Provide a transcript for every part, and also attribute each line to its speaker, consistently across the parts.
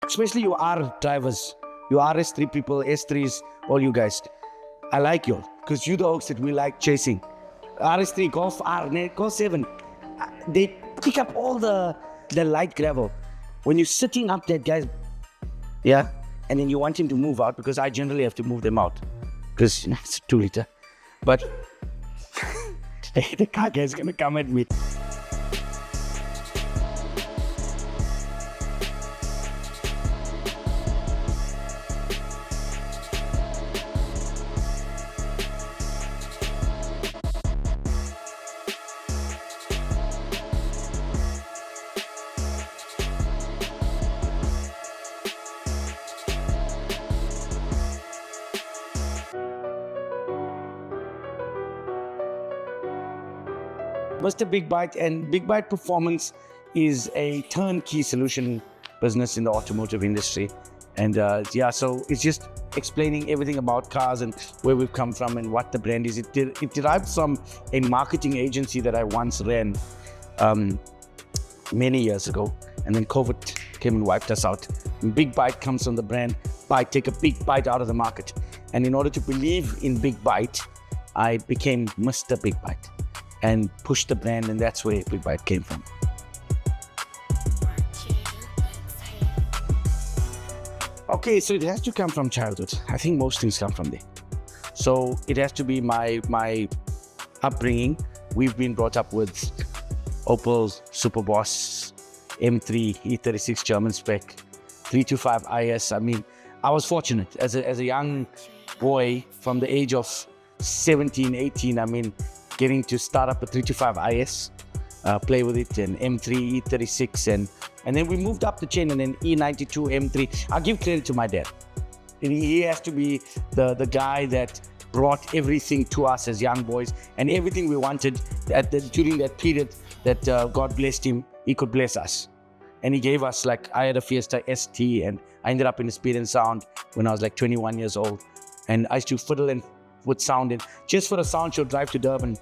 Speaker 1: Especially you R drivers, you RS3 people, S3s, all you guys. I like you because you the oaks that we like chasing. RS3, Golf R, Golf 7. They pick up all the light gravel. When you're sitting up that guys, yeah, and then you want him to move out because I generally have to move them out because it's a 2-liter. But the car guy's gonna come at me. Mr. Big Bite, and Big Bite Performance is a turnkey solution business in the automotive industry. And so it's just explaining everything about cars and where we've come from and what the brand is. It derived from a marketing agency that I once ran many years ago. And then COVID came and wiped us out. And Big Bite comes from the brand Bite, take a big bite out of the market. And in order to believe in Big Bite, I became Mr. Big Bite and pushed the brand, and that's where Big Bite came from. Okay, so it has to come from childhood. I think most things come from there. So it has to be my upbringing. We've been brought up with Opel, Superboss, M3, E36 German spec, 325 IS. I mean, I was fortunate as a young boy from the age of 17, 18. I mean, getting to start up a 325 IS, play with it, and M3, E36, and then we moved up the chain, and then E92, M3. I'll give credit to my dad. He has to be the guy that brought everything to us as young boys, and everything we wanted during that period that God blessed him, he could bless us. And he gave us, like, I had a Fiesta ST, and I ended up in a Speed and Sound when I was like 21 years old. And I used to fiddle and with sound, and just for a sound show, drive to Durban,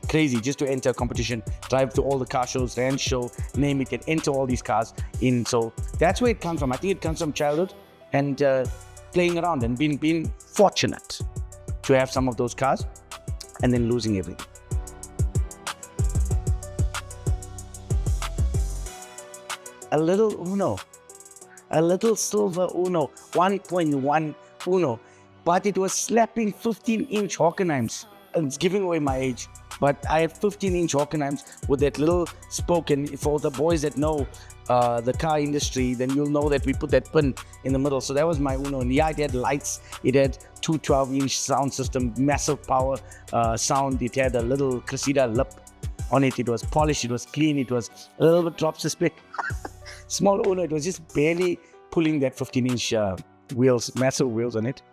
Speaker 1: crazy, just to enter a competition, drive to all the car shows, Rand show, name it, and enter all these cars in. So that's where it comes from. I think it comes from childhood and playing around and being fortunate to have some of those cars and then losing everything. A little Uno, a little silver Uno, 1.1 Uno. But it was slapping 15-inch Hockenheims. It's giving away my age. But I had 15-inch Hockenheims with that little spoke. And for the boys that know the car industry, then you'll know that we put that pin in the middle. So that was my Uno. And yeah, it had lights. It had two 12-inch sound system, massive power sound. It had a little Cressida lip on it. It was polished. It was clean. It was a little bit drop suspect. Small Uno. It was just barely pulling that 15-inch wheels, massive wheels on it.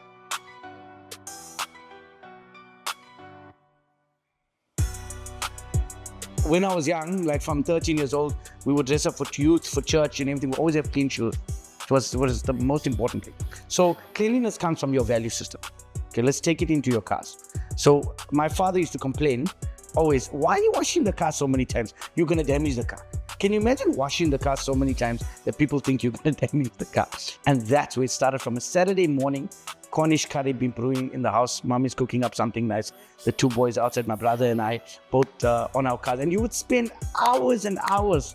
Speaker 1: When I was young, like from 13 years old, we would dress up for youth, for church and everything. We always have clean shoes. It was the most important thing. So cleanliness comes from your value system. Okay, let's take it into your cars. So my father used to complain always, why are you washing the car so many times? You're going to damage the car. Can you imagine washing the car so many times that people think you're going to damage the car? And that's where it started from. A Saturday morning, Cornish curry been brewing in the house. Mom is cooking up something nice. The two boys outside, my brother and I, both on our cars. And you would spend hours and hours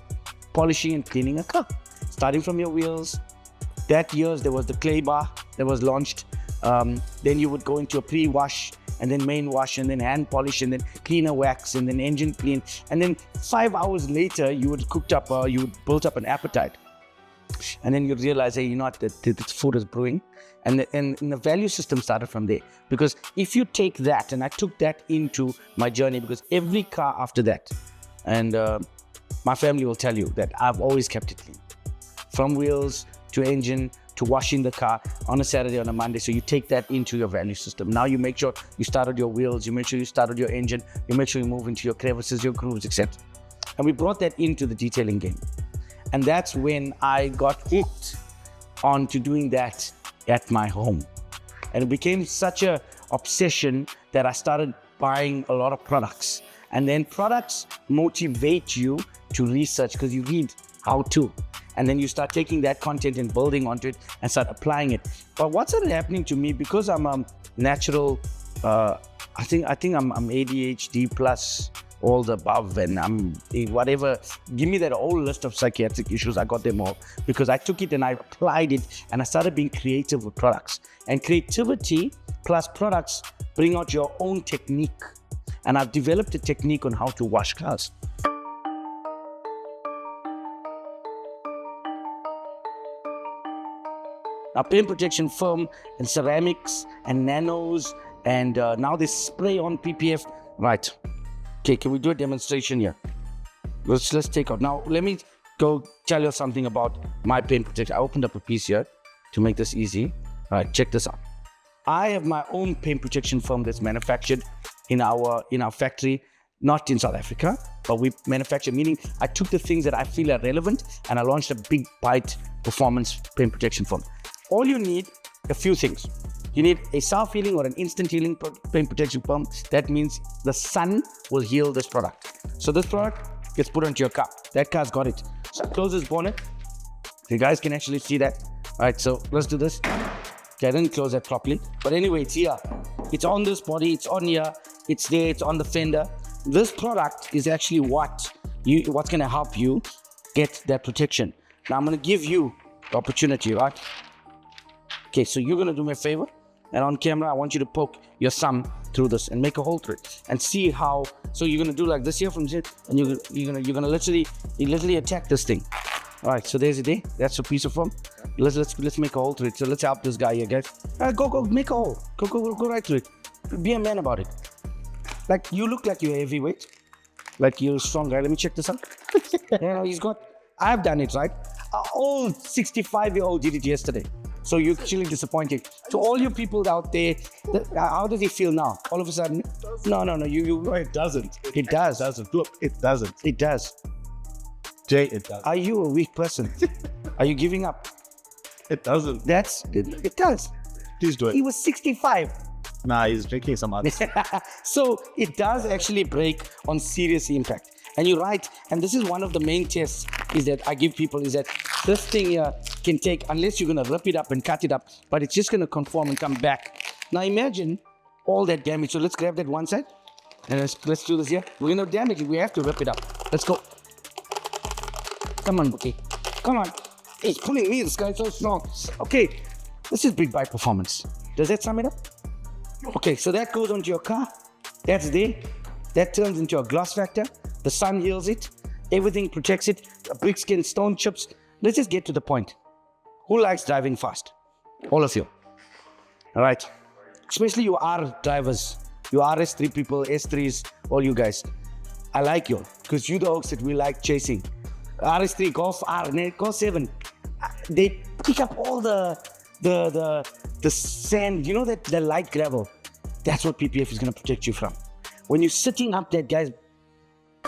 Speaker 1: polishing and cleaning a car. Starting from your wheels. That year, there was the clay bar that was launched. Then you would go into a pre-wash, and then main wash, and then hand polish, and then cleaner wax, and then engine clean. And then 5 hours later, you would built up an appetite. And then you realize, hey, you know what, the food is brewing. And the value system started from there. Because if you take that, and I took that into my journey, because every car after that, and my family will tell you that I've always kept it clean. From wheels to engine to washing the car on a Saturday, on a Monday. So you take that into your value system. Now you make sure you started your wheels, you make sure you started your engine, you make sure you move into your crevices, your grooves, etc. And we brought that into the detailing game. And that's when I got hooked on to doing that at my home. And it became such a obsession that I started buying a lot of products. And then products motivate you to research because you read how to. and then you start taking that content and building onto it and start applying it. But what's started happening to me, because I'm a natural, I think I'm ADHD plus all the above, and I'm whatever. Give me that whole list of psychiatric issues, I got them all, because I took it and I applied it and I started being creative with products. And creativity plus products bring out your own technique. And I've developed a technique on how to wash cars. Now, paint protection film and ceramics and nanos, and now they spray on PPF. Right. Okay, can we do a demonstration here? Let's take out. Now, let me go tell you something about my paint protection. I opened up a piece here to make this easy. All right, check this out. I have my own paint protection film that's manufactured in our factory, not in South Africa, but we manufacture, meaning I took the things that I feel are relevant and I launched a big bite performance paint protection film. All you need, a few things. You need a self-healing or an instant healing paint protection film. That means the sun will heal this product. So this product gets put onto your car. That car's got it. So close this bonnet. You guys can actually see that. All right, so let's do this. Okay, I didn't close that properly. But anyway, it's here. It's on this body, it's on here, it's there, it's on the fender. This product is actually what's gonna help you get that protection. Now I'm gonna give you the opportunity, right? Okay, so you're gonna do me a favor, and on camera, I want you to poke your thumb through this and make a hole through it and see how. So you're gonna do like this here from here, and you're gonna literally attack this thing. All right, so there's it there. That's a piece of foam. Let's make a hole through it. So let's help this guy here, guys. Go make a hole. Go right through it. Be a man about it. Like, you look like you're heavyweight, like you're a strong guy. Let me check this out. I've done it, right? An old 65-year-old did it yesterday. So you're actually disappointed. To all you people out there, how does it feel now? All of a sudden? No. No, it doesn't. It does.
Speaker 2: It doesn't. Look, it doesn't.
Speaker 1: It does.
Speaker 2: Jay, it does.
Speaker 1: Are you a weak person? Are you giving up?
Speaker 2: It doesn't.
Speaker 1: It does.
Speaker 2: Please do it.
Speaker 1: He was 65.
Speaker 2: Nah, he's drinking some others.
Speaker 1: So it does actually break on serious impact. And you're right. And this is one of the main tests is that I give people, is that this thing here can take, unless you're going to rip it up and cut it up, but it's just going to conform and come back. Now imagine all that damage. So let's grab that one side and let's do this here. We're going to damage it. We have to rip it up. Let's go. Come on, Bookie. Come on. It's pulling me. This guy's so strong. Okay. This is big bike performance. Does that sum it up? Okay, so that goes onto your car. That's there. That turns into a gloss factor. The sun heals it. Everything protects it. Brick skin, stone chips. Let's just get to the point. Who likes driving fast? All of you. All right. Especially you R drivers. You RS3 people, S3s, all you guys. I like you because you the oaks that we like chasing. RS3, Golf R, Golf 7. They pick up all the sand, you know, that the light gravel. That's what PPF is going to protect you from. When you're sitting up that guy's,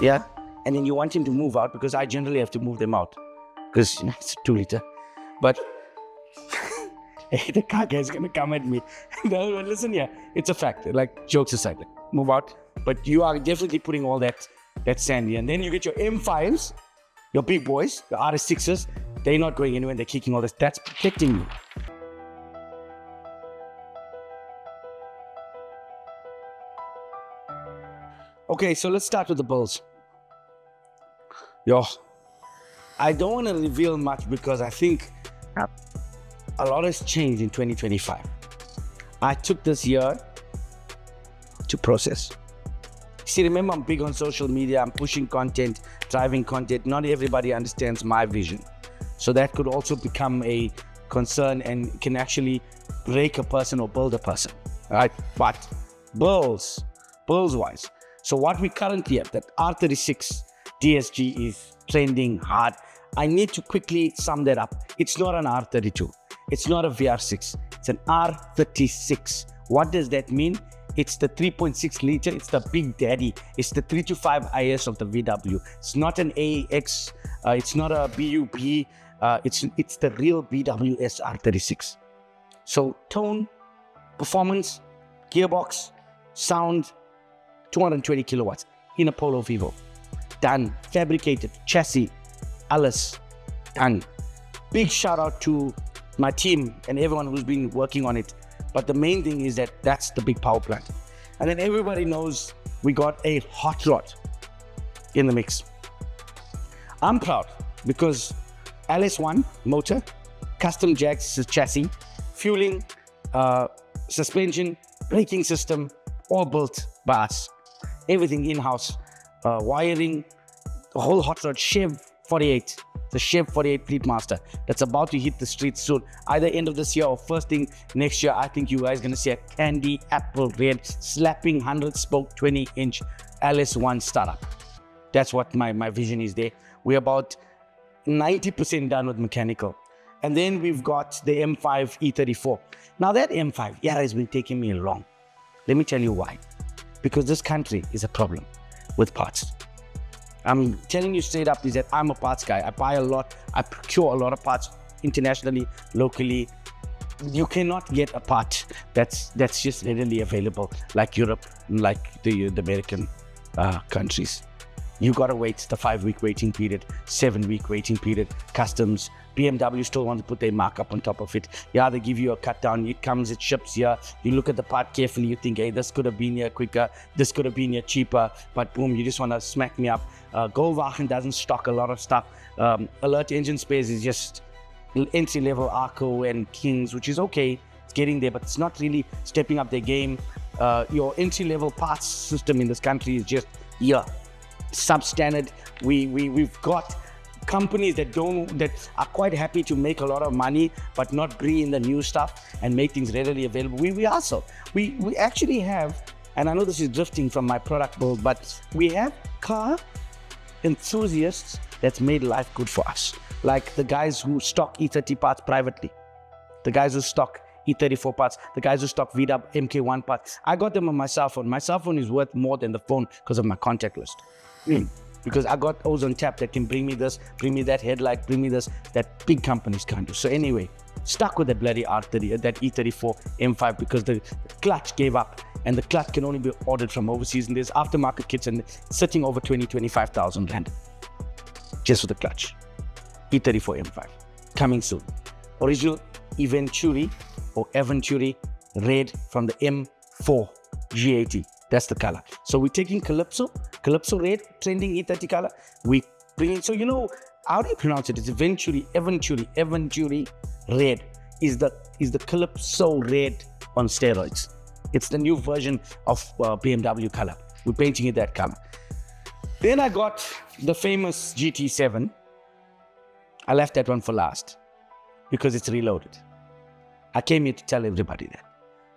Speaker 1: yeah, and then you want him to move out, because I generally have to move them out because it's a 2 liter. But hey, the car guy's going to come at me. No, listen here, it's a fact. Like, jokes aside, like, move out. But you are definitely putting all that sand here. And then you get your M5s, your big boys, the RS6s. They're not going anywhere. They're kicking all this. That's protecting you. Okay, so let's start with the bulls. I don't want to reveal much because I think a lot has changed in 2025. I took this year to process. See, remember, I'm big on social media. I'm pushing content, driving content. Not everybody understands my vision. So that could also become a concern and can actually break a person or build a person. All right, but bulls wise. So what we currently have, that R36 DSG is trending hard. I need to quickly sum that up. It's not an R32. It's not a VR6. It's an R36. What does that mean? It's the 3.6 liter. It's the big daddy. It's the 325 IS of the VW. It's not an AX. It's not a BUB. It's the real BWS R36. So tone, performance, gearbox, sound, 220 kilowatts in a Polo Vivo. Done. Fabricated. Chassis. Alles. Done. big shout out to my team and everyone who's been working on it. But the main thing is that that's the big power plant. And then everybody knows we got a hot rod in the mix. I'm proud because LS1 motor, custom Jags chassis, fueling, suspension, braking system, all built by us. Everything in-house, wiring, the whole hot rod Chev 48, the Chev 48 Fleet Master that's about to hit the streets soon. Either end of this year or first thing next year, I think you guys are gonna see a candy apple red slapping 100 spoke 20-inch LS1 startup. That's what my vision is there. We're about 90% done with mechanical. And then we've got the M5 E34. Now that M5, yeah, has been taking me long. Let me tell you why. Because this country is a problem with parts. I'm telling you straight up is that I'm a parts guy. I buy a lot, I procure a lot of parts internationally, locally. You cannot get a part that's just readily available like Europe, like the American countries. You gotta wait the 5-week waiting period, 7-week waiting period, customs. BMW still want to put their markup on top of it. Yeah, they give you a cut down, it comes, it ships here. You look at the part carefully, you think, hey, this could have been here quicker, this could have been here cheaper, but boom, you just want to smack me up. Goldwagen doesn't stock a lot of stuff. Alert Engine Space is just entry-level Arco and Kings, which is okay, it's getting there, but it's not really stepping up their game. Your entry-level parts system in this country is just, yeah, substandard. We've got companies that are quite happy to make a lot of money but not bring in the new stuff and make things readily available. We actually have, and I know this is drifting from my product build, but we have car enthusiasts that's made life good for us, like the guys who stock E30 parts privately, the guys who stock E34 parts, the guys who stock VW MK1 parts. I got them on my cell phone. My cell phone is worth more than the phone because of my contact list. Because I got those on tap that can bring me this, bring me that headlight, bring me this, that big companies can't do. So anyway, stuck with that bloody R30, that E34 M5 because the clutch gave up, and the clutch can only be ordered from overseas, and there's aftermarket kits and sitting over 25,000 rand just for the clutch. E34 M5 coming soon. Original Eventuri or Aventuri red from the M4 G80. That's the color. So we're taking Calypso red, trending E30 color. We bring in, so you know, how do you pronounce it? It's Eventuri red is the Calypso red on steroids. It's the new version of BMW color. We're painting it that color. Then I got the famous GT7. I left that one for last because it's reloaded. I came here to tell everybody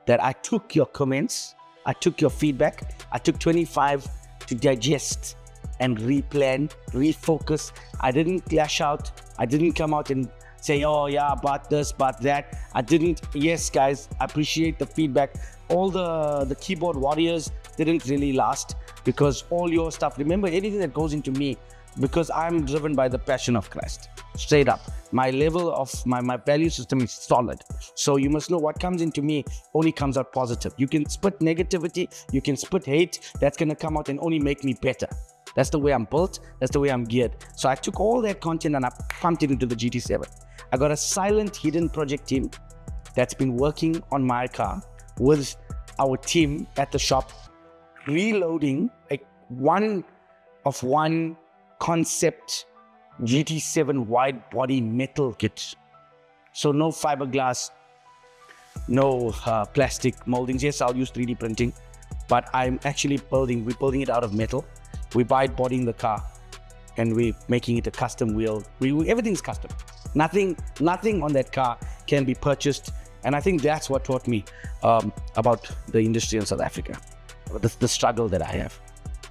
Speaker 1: that I took your comments, I took your feedback, I took 25 to digest and replan, refocus. I didn't lash out. I didn't come out and say, oh yeah, about this, about that. I didn't. Yes, guys, I appreciate the feedback. All the keyboard warriors didn't really last because all your stuff, remember anything that goes into me, because I'm driven by the passion of Christ. Straight up. My level of my value system is solid. So you must know what comes into me only comes out positive. You can spit negativity, you can spit hate, that's going to come out and only make me better. That's the way I'm built, that's the way I'm geared. So I took all that content and I pumped it into the GT7. I got a silent hidden project team that's been working on my car with our team at the shop, reloading a one concept GT7 wide body metal kit. So no fiberglass, no plastic moldings. Yes, I'll use 3D printing, but we're building it out of metal. We buy bodying the car and we're making it a custom wheel. Everything's custom. Nothing on that car can be purchased. And I think that's what taught me about the industry in South Africa, the struggle that I have,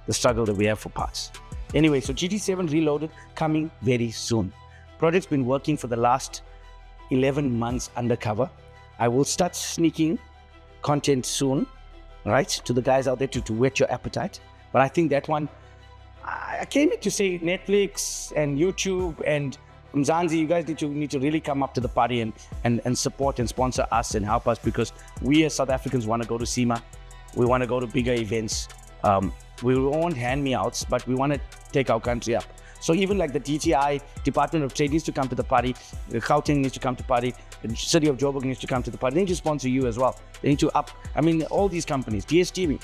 Speaker 1: the struggle that we have for parts. Anyway, so GT7 Reloaded coming very soon. Project's been working for the last 11 months undercover. I will start sneaking content soon, right, to the guys out there to whet your appetite. But I think that one, I came here to say Netflix and YouTube and Mzansi, you guys need to really come up to the party and support and sponsor us and help us, because we as South Africans want to go to SEMA. We want to go to bigger events. We won't hand me outs, but we want to take our country up. So even like the DTI, Department of Trade, needs to come to the party. The Gauteng needs to come to the party. The City of Joburg needs to come to the party. They need to sponsor you as well. They need to up. I mean, all these companies, DSTV,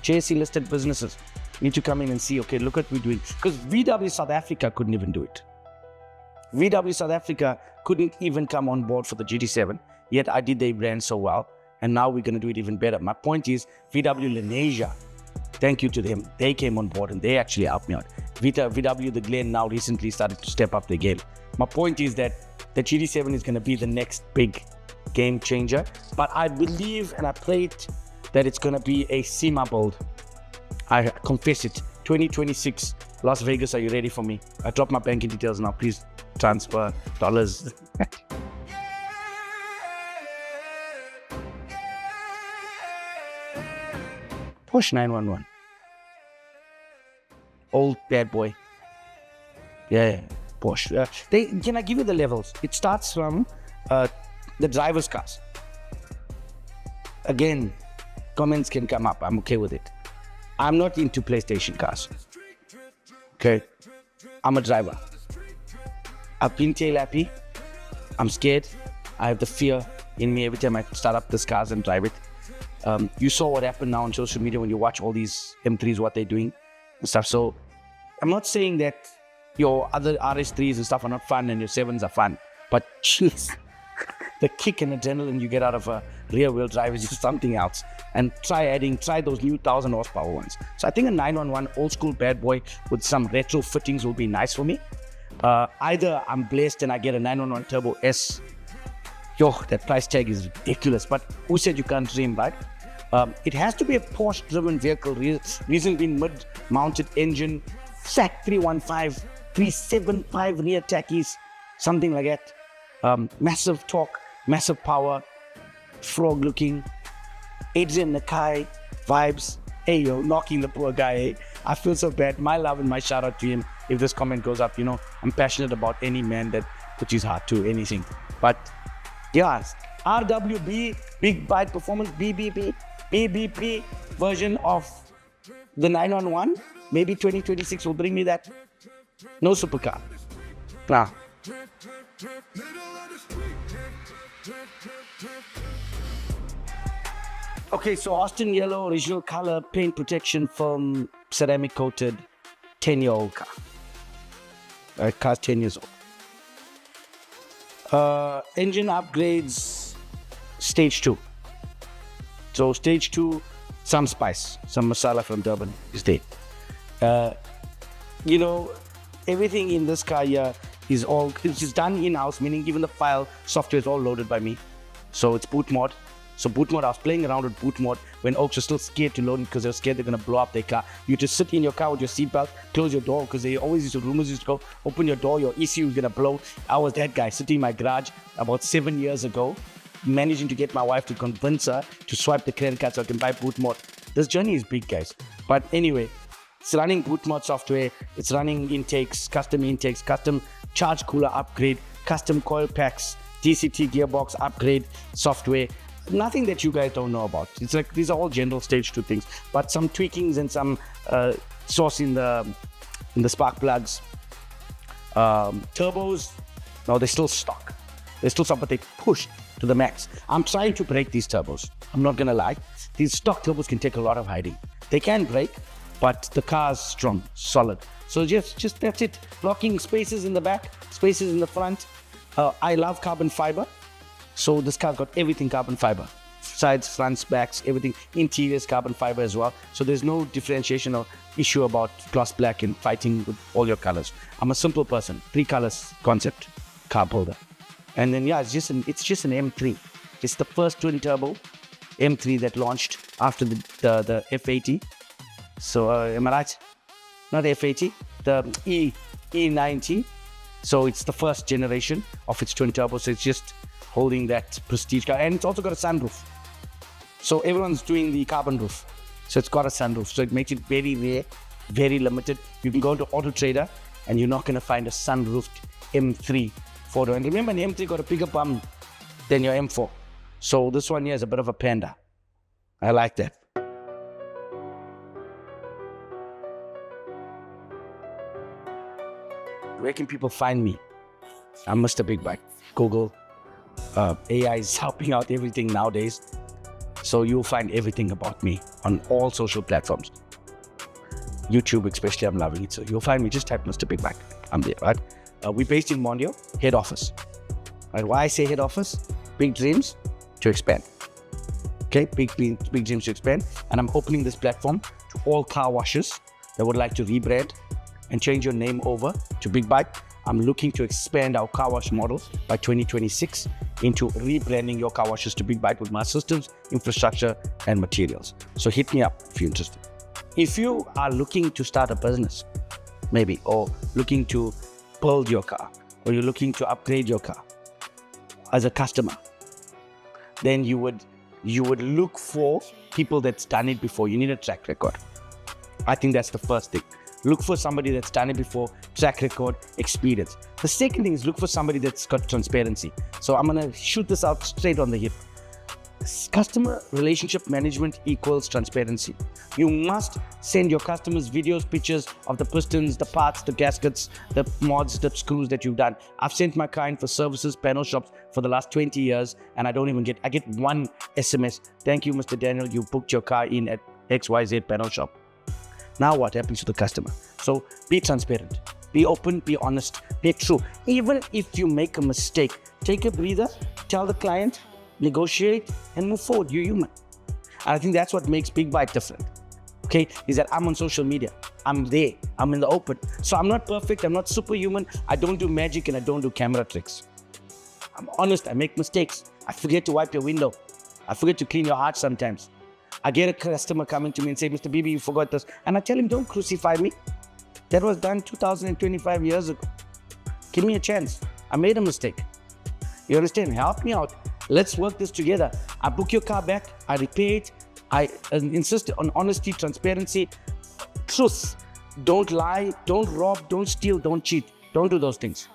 Speaker 1: JSE listed businesses need to come in and see, okay, look what we're doing. Because VW South Africa couldn't even do it. VW South Africa couldn't even come on board for the GT7, yet I did their brand so well, and now we're going to do it even better. My point is, VW Lenasia, thank you to them. They came on board and they actually helped me out. VW the Glen now recently started to step up their game. My point is that the GT7 is going to be the next big game changer, but I believe and I pray that it's going to be a SEMA build. I confess it. 2026, Las Vegas, are you ready for me? I dropped my banking details now. Please transfer dollars. Porsche 911. Old bad boy. Yeah, Porsche. Can I give you the levels? It starts from the driver's cars. Again, comments can come up. I'm okay with it. I'm not into PlayStation cars. Okay? I'm a driver. I've been tail happy. I'm scared. I have the fear in me every time I start up these cars and drive it. You saw what happened now on social media when you watch all these M3s, what they're doing and stuff. So I'm not saying that your other RS3s and stuff are not fun and your 7s are fun. But jeez, the kick and adrenaline you get out of a rear wheel drive is just something else. And try those new 1000 horsepower ones. So I think a 911 old school bad boy with some retro fittings will be nice for me. Either I'm blessed and I get a 911 Turbo S. Yo, that price tag is ridiculous. But who said you can't dream, right? It has to be a Porsche driven vehicle. Reason being mid-mounted engine, SAC 315, 375 rear tackies, something like that. Massive torque, massive power, frog looking. Adrian Nakai vibes. Hey yo, knocking the poor guy. Eh? I feel so bad. My love and my shout out to him. If this comment goes up, I'm passionate about any man that puts his heart to anything. But yeah, RWB, Big Bite Performance, BBP version of the 911. Maybe 2026 will bring me that. No supercar. Nah. Okay, so Austin Yellow, original color, paint protection film, ceramic coated, 10-year-old car. Car's 10 years old. Engine upgrades, stage 2. So stage 2, some spice, some masala from Durban is there. Everything in this car here is done in-house, meaning even the file software is all loaded by me. So it's boot mod. So boot mode, I was playing around with boot mode when Oaks were still scared to load it because they were scared they're going to blow up their car. You just sit in your car with your seatbelt, close your door because rumors used to go, open your door, your ECU is going to blow. I was that guy sitting in my garage about 7 years ago, managing to get my wife to convince her to swipe the credit card so I can buy boot mode. This journey is big, guys. But anyway, it's running boot mode software, it's running intakes, custom charge cooler upgrade, custom coil packs, DCT gearbox upgrade software. Nothing that you guys don't know about. It's like these are all general stage 2 things, but some tweakings and some sauce in the spark plugs. Turbos, no, they're still stock. But they pushed to the max. I'm trying to break these turbos. I'm not gonna lie. These stock turbos can take a lot of hiding. They can break, but the car's strong, solid. So just that's it. Blocking spaces in the back, spaces in the front. I love carbon fiber. So this car got everything carbon fiber. Sides, fronts, backs, everything. Interiors carbon fiber as well. So there's no differentiation or issue about gloss black and fighting with all your colors. I'm a simple person. 3 colors concept, car builder. And then it's just an M3. It's the first twin turbo M3 that launched after the F80. So am I right? Not the F80, the E90. So it's the first generation of its twin turbo. So it's just holding that prestige car, and it's also got a sunroof. So everyone's doing the carbon roof. So it's got a sunroof. So it makes it very rare, very limited. You can go to Auto Trader and you're not going to find a sunroofed M3 photo. And remember, the M3 got a bigger bum than your M4. So this one here is a bit of a panda. I like that. where can people find me? I'm Mr. Big Bike. Google. AI is helping out everything nowadays. So you'll find everything about me on all social platforms. YouTube especially, I'm loving it. So you'll find me, just type Mr. Big Bike. I'm there, right? We're based in Mondio, head office. Right? Why I say head office? Big dreams to expand. Okay, big dreams to expand. And I'm opening this platform to all car washers that would like to rebrand and change your name over to Big Bike. I'm looking to expand our car wash model by 2026 into rebranding your car washes to Big Bite with my systems, infrastructure, and materials. So hit me up if you're interested. If you are looking to start a business, maybe, or looking to build your car, or you're looking to upgrade your car as a customer, then you would look for people that's done it before. You need a track record. I think that's the first thing. Look for somebody that's done it before, track record, experience. The second thing is look for somebody that's got transparency. So I'm gonna shoot this out straight on the hip. Customer relationship management equals transparency. You must send your customers videos, pictures of the pistons, the parts, the gaskets, the mods, the screws that you've done. I've sent my car in for services, panel shops for the last 20 years, and I get one SMS. Thank you, Mr. Daniel, you booked your car in at XYZ panel shop. Now what happens to the customer? So be transparent, be open, be honest, be true. Even if you make a mistake, take a breather, tell the client, negotiate, and move forward. You're human. And I think that's what makes Big Bite different. Okay, is that I'm on social media. I'm there. I'm in the open. So I'm not perfect. I'm not superhuman. I don't do magic and I don't do camera tricks. I'm honest. I make mistakes. I forget to wipe your window. I forget to clean your heart sometimes. I get a customer coming to me and say, Mr. Bibi, you forgot this. And I tell him, don't crucify me. That was done 2025 years ago. Give me a chance. I made a mistake. You understand? Help me out. Let's work this together. I book your car back. I repair it. I insist on honesty, transparency, truth. Don't lie, don't rob, don't steal, don't cheat. Don't do those things.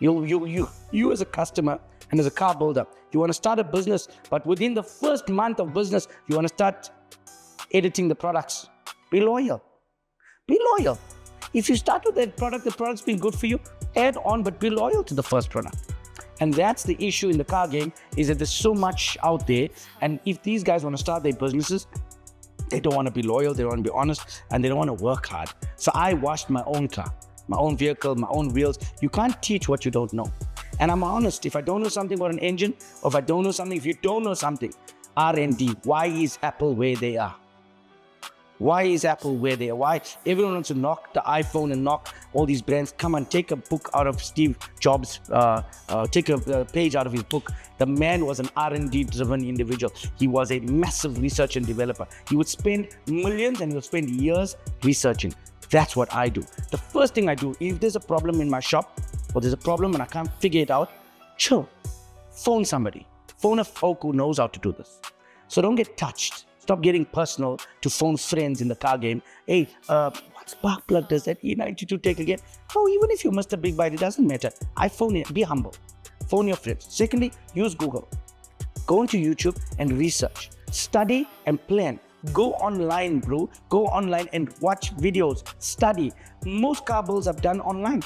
Speaker 1: You as a customer and as a car builder, you want to start a business, but within the first month of business, you want to start editing the products. Be loyal. Be loyal. If you start with that product, the product's been good for you, add on, but be loyal to the first product. And that's the issue in the car game, is that there's so much out there. And if these guys want to start their businesses, they don't want to be loyal, they don't want to be honest, and they don't want to work hard. So I washed my own car, my own vehicle, my own wheels. You can't teach what you don't know. And I'm honest, if I don't know something about an engine, or if I don't know something, if you don't know something, R&D, why is Apple where they are? Why is Apple where they are? Why? Everyone wants to knock the iPhone and knock all these brands. Come on, take a book out of Steve Jobs, take a page out of his book. The man was an R&D driven individual. He was a massive research and developer. He would spend millions and he would spend years researching. That's what I do. The first thing I do, if there's a problem in my shop, or there's a problem and I can't figure it out, chill. Phone somebody. Phone a folk who knows how to do this. So don't get touched. Stop getting personal to phone friends in the car game. Hey, what spark plug does that E92 take again? Oh, even if you missed a big bite, it doesn't matter. I phone it. Be humble. Phone your friends. Secondly, use Google. Go into YouTube and research. Study and plan. Go online, bro. Go online and watch videos. Study. Most car builds are done online.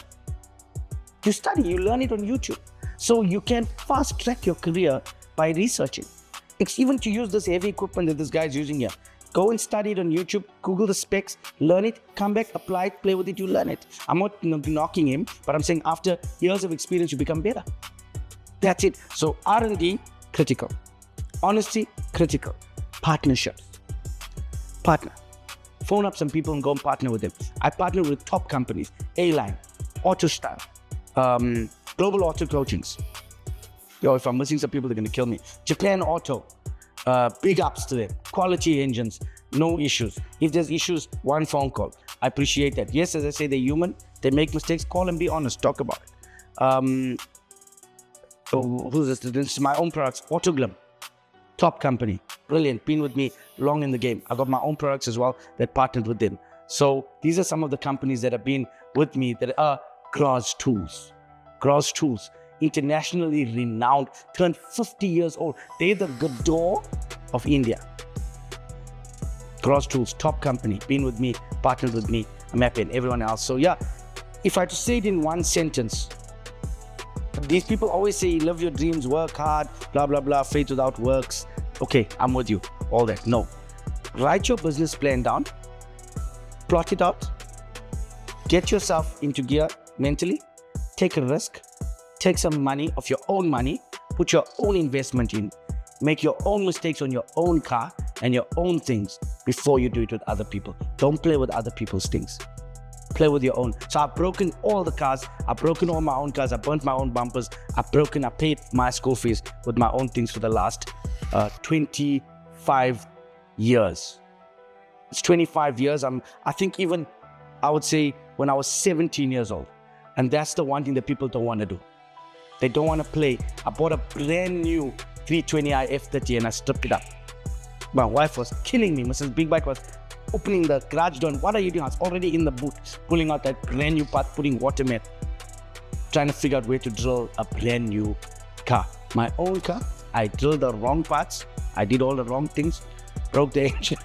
Speaker 1: You study, you learn it on YouTube. So you can fast track your career by researching. It's even to use this heavy equipment that this guy is using here. Go and study it on YouTube, Google the specs, learn it, come back, apply it, play with it, you learn it. I'm not knocking him, but I'm saying after years of experience, you become better. That's it. So R&D, critical. Honesty, critical. Partnerships. Partner. Phone up some people and go and partner with them. I partner with top companies, A-Line, AutoStyle, Global Auto Coachings. Yo, if I'm missing some people, they're going to kill me. Japan Auto, big ups to them. Quality engines, no issues. If there's issues, one phone call. I appreciate that. Yes, as I say, they're human. They make mistakes. Call and be honest. Talk about it. Who's this? This is my own products. Autoglum, top company. Brilliant. Been with me long in the game. I got my own products as well that partnered with them. So these are some of the companies that have been with me that are Gross Tools. Gross Tools. Internationally renowned, turned 50 years old. They're the Godot of India. Gross Tools, top company, been with me, partnered with me, I'm happy, and everyone else. So yeah, if I had to say it in one sentence, these people always say, live your dreams, work hard, blah, blah, blah, faith without works. Okay, I'm with you, all that. No. Write your business plan down, plot it out, get yourself into gear mentally, take a risk, take some money of your own money, put your own investment in, make your own mistakes on your own car and your own things before you do it with other people. Don't play with other people's things. Play with your own. So I've broken all the cars. I've broken all my own cars. I burnt my own bumpers. I paid my school fees with my own things for the last 25 years. It's 25 years. I think even, I would say when I was 17 years old. And that's the one thing that people don't want to do. They don't want to play. I bought a brand new 320i F30 and I stripped it up. My wife was killing me. Mrs. Big Bite was opening the garage door. What are you doing? I was already in the boot, pulling out that brand new part, putting water mat, trying to figure out where to drill a brand new car. My own car, I drilled the wrong parts. I did all the wrong things, broke the engine.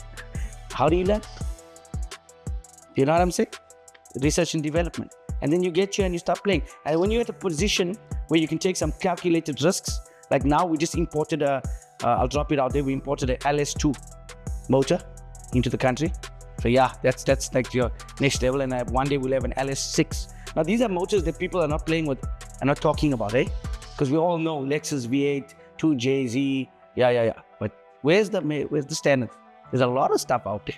Speaker 1: How do you learn? You know what I'm saying? Research and development. And then you get here and you start playing. And when you're at a position where you can take some calculated risks, like now we just imported I'll drop it out there, we imported a LS2 motor into the country. So yeah, that's like your next level. And one day we'll have an LS6. Now these are motors that people are not playing with, are not talking about, eh? Because we all know Lexus V8, 2JZ, yeah. But where's the standard? There's a lot of stuff out there.